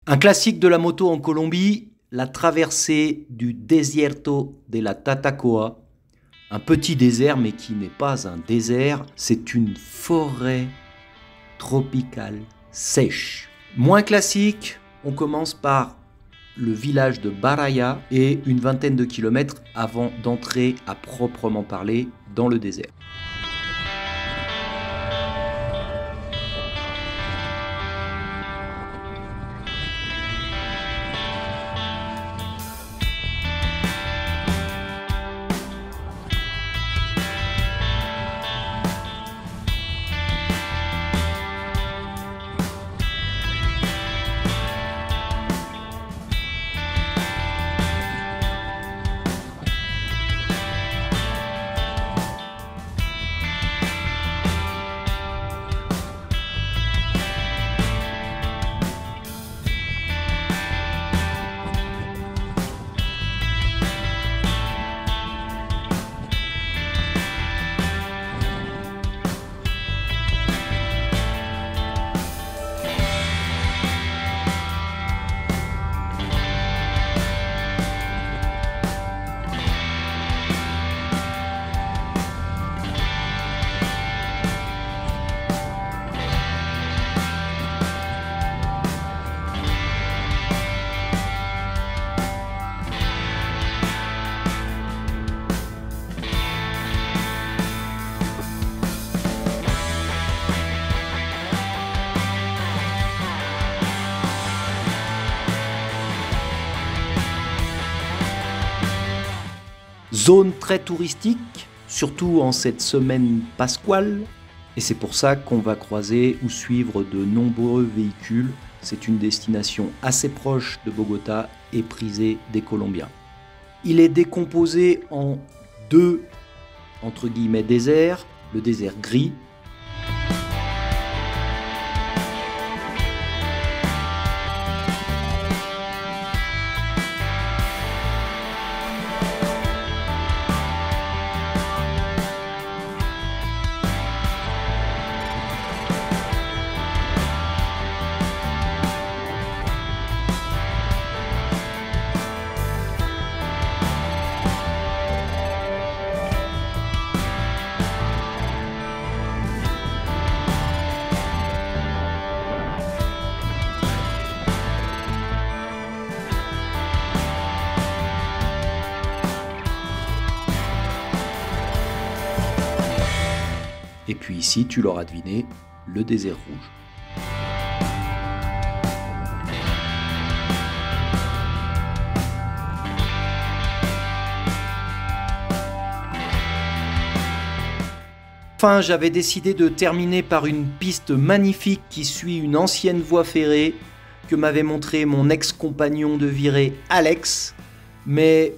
Un classique de la moto en Colombie, la traversée du Desierto de la Tatacoa. Un petit désert, mais qui n'est pas un désert, c'est une forêt tropicale sèche. Moins classique, on commence par le village de Baraya et une vingtaine de kilomètres avant d'entrer à proprement parler dans le désert. Zone très touristique, surtout en cette semaine pasquale, et c'est pour ça qu'on va croiser ou suivre de nombreux véhicules. C'est une destination assez proche de Bogota et prisée des Colombiens. Il est décomposé en deux, entre guillemets, déserts, le désert gris, et puis ici, tu l'auras deviné, le désert rouge. Enfin, j'avais décidé de terminer par une piste magnifique qui suit une ancienne voie ferrée que m'avait montré mon ex-compagnon de virée Alex. Mais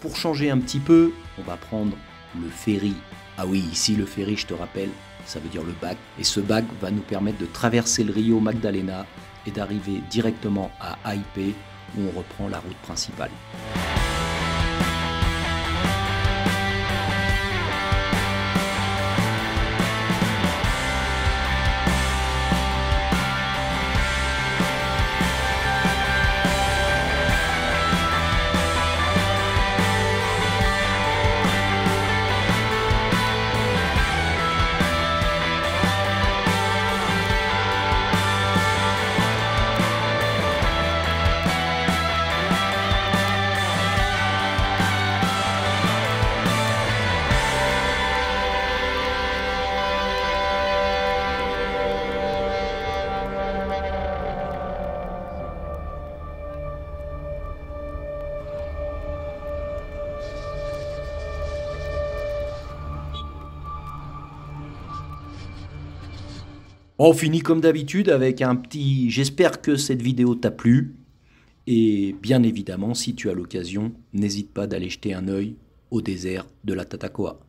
pour changer un petit peu, on va prendre le ferry. Ah oui, ici le ferry, je te rappelle, ça veut dire le bac. Et ce bac va nous permettre de traverser le Rio Magdalena et d'arriver directement à Haïpé où on reprend la route principale. On finit comme d'habitude avec un petit « j'espère que cette vidéo t'a plu » et bien évidemment, si tu as l'occasion, n'hésite pas d'aller jeter un œil au désert de la Tatacoa.